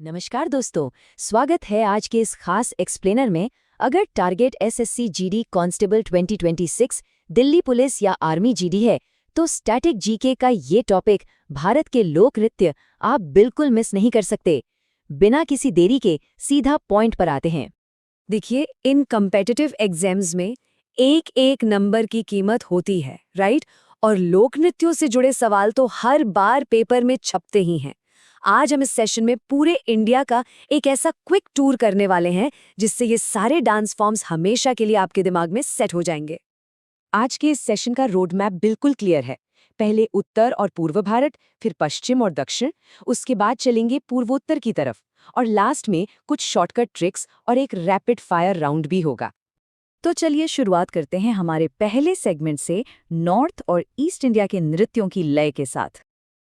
नमस्कार दोस्तों, स्वागत है आज के इस खास एक्सप्लेनर में। अगर target SSC GD constable 2026 Delhi police या आर्मी जीडी है तो स्टैटिक जीके का ये टॉपिक भारत के लोक नृत्य आप बिल्कुल मिस नहीं कर सकते। बिना किसी देरी के सीधा पॉइंट पर आते हैं। देखिए, इन कम्पेटिटिव एग्जाम्स में एक एक नंबर की कीमत होती है, राइट? और लोक नृत्यों से जुड़े सवाल तो हर बार पेपर में छपते ही हैं। आज हम इस सेशन में पूरे इंडिया का एक ऐसा क्विक टूर करने वाले हैं जिससे ये सारे डांस फॉर्म्स हमेशा के लिए आपके दिमाग में सेट हो जाएंगे। आज के इस सेशन का रोड मैप बिल्कुल क्लियर है। पहले उत्तर और पूर्व भारत, फिर पश्चिम और दक्षिण, उसके बाद चलेंगे पूर्वोत्तर की तरफ, और लास्ट में कुछ शॉर्टकट ट्रिक्स और एक रैपिड फायर राउंड भी होगा। तो चलिए शुरुआत करते हैं हमारे पहले सेगमेंट से, नॉर्थ और ईस्ट इंडिया के नृत्यों की लय के साथ।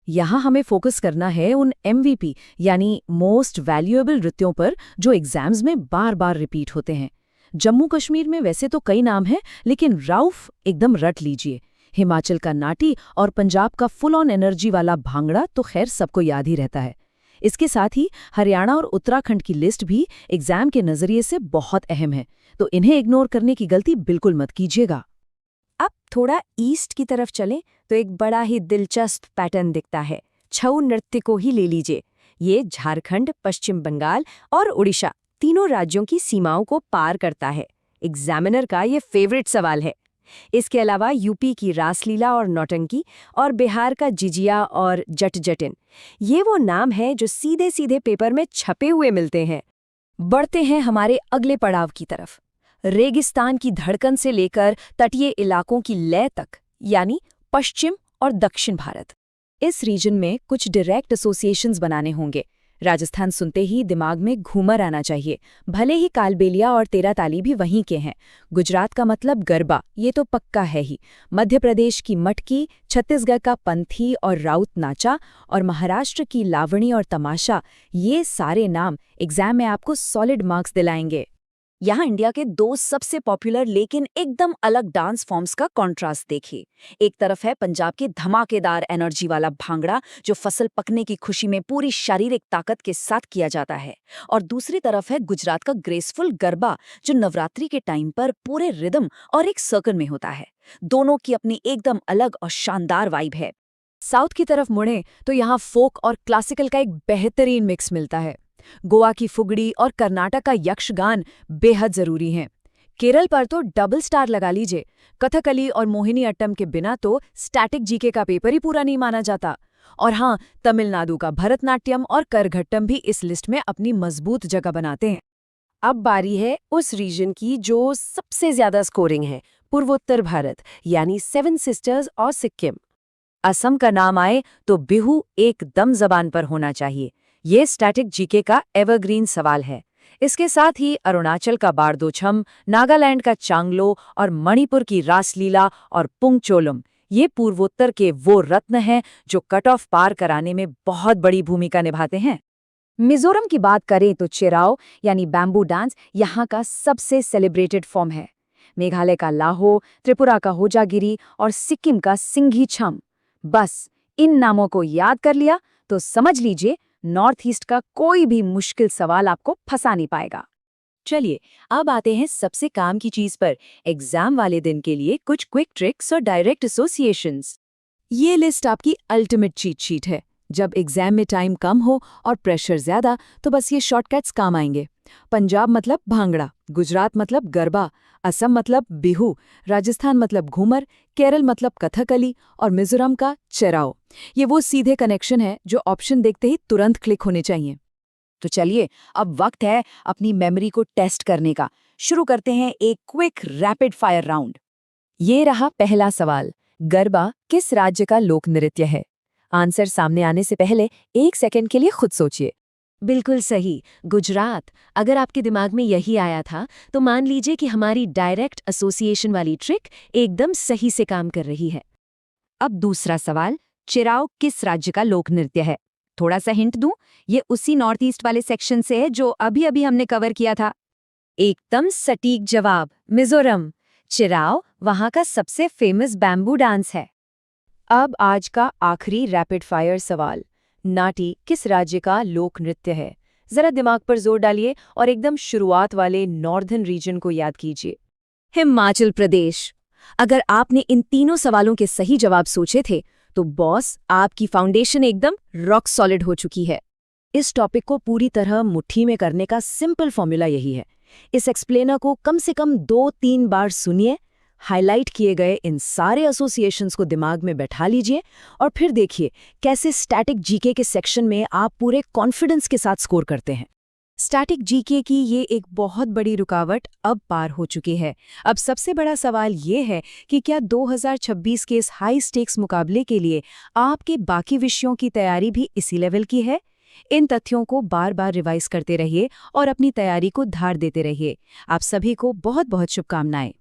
यहाँ हमें फोकस करना है उन MVP यानी मोस्ट वैल्यूएबल नृत्यों पर जो एग्जाम्स में बार बार रिपीट होते हैं। जम्मू कश्मीर में वैसे तो कई नाम हैं, लेकिन राउफ एकदम रट लीजिए। हिमाचल का नाटी और पंजाब का फुल ऑन एनर्जी वाला भांगड़ा तो खैर सबको याद ही रहता है। इसके साथ ही हरियाणा और उत्तराखंड की लिस्ट भी एग्जाम के नजरिए से बहुत अहम है, तो इन्हें इग्नोर करने की गलती बिल्कुल मत कीजिएगा। अब थोड़ा ईस्ट की तरफ चलें तो एक बड़ा ही दिलचस्प पैटर्न दिखता है। छऊ नृत्य को ही ले लीजिए। ये झारखंड, पश्चिम बंगाल और उड़ीसा तीनों राज्यों की सीमाओं को पार करता है। एग्जामिनर का ये फेवरेट सवाल है। इसके अलावा यूपी की रासलीला और नौटंकी और बिहार का जिजिया और जट जटिन, ये वो नाम हैं जो सीधे सीधे पेपर में छपे हुए मिलते हैं। बढ़ते हैं हमारे अगले पड़ाव की तरफ, रेगिस्तान की धड़कन से लेकर तटीय इलाकों की लय तक, यानी पश्चिम और दक्षिण भारत। इस रीजन में कुछ डायरेक्ट एसोसिएशंस बनाने होंगे। राजस्थान सुनते ही दिमाग में घूमर आना चाहिए, भले ही कालबेलिया और तेरा ताली भी वहीं के हैं। गुजरात का मतलब गरबा, ये तो पक्का है ही। मध्य प्रदेश की मटकी, छत्तीसगढ़ का पंथी और राउत नाचा, और महाराष्ट्र की लावणी और तमाशा, ये सारे नाम एग्जाम में आपको सॉलिड मार्क्स दिलाएंगे। यहाँ इंडिया के दो सबसे पॉपुलर लेकिन एकदम अलग डांस फॉर्म्स का कॉन्ट्रास्ट देखिए। एक तरफ है पंजाब के धमाकेदार एनर्जी वाला भांगड़ा, जो फसल पकने की खुशी में पूरी शारीरिक ताकत के साथ किया जाता है, और दूसरी तरफ है गुजरात का ग्रेसफुल गरबा, जो नवरात्रि के टाइम पर पूरे रिदम और एक सर्कल में होता है। दोनों की अपनी एकदम अलग और शानदार वाइब है। साउथ की तरफ मुड़े तो यहाँ फोक और क्लासिकल का एक बेहतरीन मिक्स मिलता है। गोवा की फुगड़ी और कर्नाटक का यक्षगान बेहद जरूरी हैं। केरल पर तो डबल स्टार लगा लीजिए। कथकली और मोहिनी अट्टम के बिना तो स्टैटिक जीके का पेपर ही पूरा नहीं माना जाता। और हाँ, तमिलनाडु का भरतनाट्यम और करघट्टम भी इस लिस्ट में अपनी मजबूत जगह बनाते हैं। अब बारी है उस रीजन की जो सबसे ज्यादा स्कोरिंग है, पूर्वोत्तर भारत, यानी सेवन सिस्टर्स और सिक्किम। असम का नाम आए तो बिहू एकदम जबान पर होना चाहिए। ये स्टैटिक जीके का एवरग्रीन सवाल है। इसके साथ ही अरुणाचल का बारदोछम, नागालैंड का चांगलो और मणिपुर की रासलीला और पुंगचोलम, ये पूर्वोत्तर के वो रत्न हैं जो कट ऑफ पार कराने में बहुत बड़ी भूमिका निभाते हैं। मिजोरम की बात करें तो चिराओ यानी बैम्बू डांस यहाँ का सबसे सेलिब्रेटेड फॉर्म है। मेघालय का लाहो, त्रिपुरा का होजागिरी और सिक्किम का सिंघी छम। बस इन नामों को याद कर लिया तो समझ लीजिए नॉर्थ ईस्ट का कोई भी मुश्किल सवाल आपको फंसा नहीं पाएगा। चलिए अब आते हैं सबसे काम की चीज पर, एग्जाम वाले दिन के लिए कुछ क्विक ट्रिक्स और डायरेक्ट एसोसिएशंस। ये लिस्ट आपकी अल्टीमेट चीट शीट है। जब एग्जाम में टाइम कम हो और प्रेशर ज्यादा, तो बस ये शॉर्टकट्स काम आएंगे। पंजाब मतलब भांगड़ा, गुजरात मतलब गरबा, असम मतलब बिहू, राजस्थान मतलब घूमर, केरल मतलब कथकली और मिजोरम का चेराओ। ये वो सीधे कनेक्शन है जो ऑप्शन देखते ही तुरंत क्लिक होने चाहिए। तो चलिए अब वक्त है अपनी मेमोरी को टेस्ट करने का। शुरू करते हैं एक क्विक रैपिड फायर राउंड। ये रहा पहला सवाल, गरबा किस राज्य का लोक नृत्य है? आंसर सामने आने से पहले 1 सेकंड के लिए खुद सोचिए। बिल्कुल सही, गुजरात। अगर आपके दिमाग में यही आया था तो मान लीजिए कि हमारी डायरेक्ट एसोसिएशन वाली ट्रिक एकदम सही से काम कर रही है। अब दूसरा सवाल, चिराओ किस राज्य का लोक नृत्य है? थोड़ा सा हिंट दूं, ये उसी नॉर्थ ईस्ट वाले सेक्शन से है जो अभी अभी हमने कवर किया था। एकदम सटीक जवाब, मिजोरम। चिराओ वहां का सबसे फेमस बैम्बू डांस है। अब आज का आखिरी रैपिड फायर सवाल, नाटी किस राज्य का लोक नृत्य है? जरा दिमाग पर जोर डालिए और एकदम शुरुआत वाले नॉर्दर्न रीजन को याद कीजिए। हिमाचल प्रदेश। अगर आपने इन तीनों सवालों के सही जवाब सोचे थे तो बॉस, आपकी फाउंडेशन एकदम रॉक सॉलिड हो चुकी है। इस टॉपिक को पूरी तरह मुट्ठी में करने का सिंपल फॉर्मूला यही है। इस एक्सप्लेनर को कम से कम 2-3 बार सुनिए, हाईलाइट किए गए इन सारे एसोसिएशंस को दिमाग में बैठा लीजिए और फिर देखिए कैसे स्टैटिक जीके के सेक्शन में आप पूरे कॉन्फिडेंस के साथ स्कोर करते हैं। स्टैटिक जीके की ये एक बहुत बड़ी रुकावट अब पार हो चुकी है। अब सबसे बड़ा सवाल ये है कि क्या 2026 के इस हाई स्टेक्स मुकाबले के लिए आपके बाकी विषयों की तैयारी भी इसी लेवल की है? इन तथ्यों को बार बार रिवाइज करते रहिए और अपनी तैयारी को धार देते रहिए। आप सभी को बहुत बहुत शुभकामनाएं।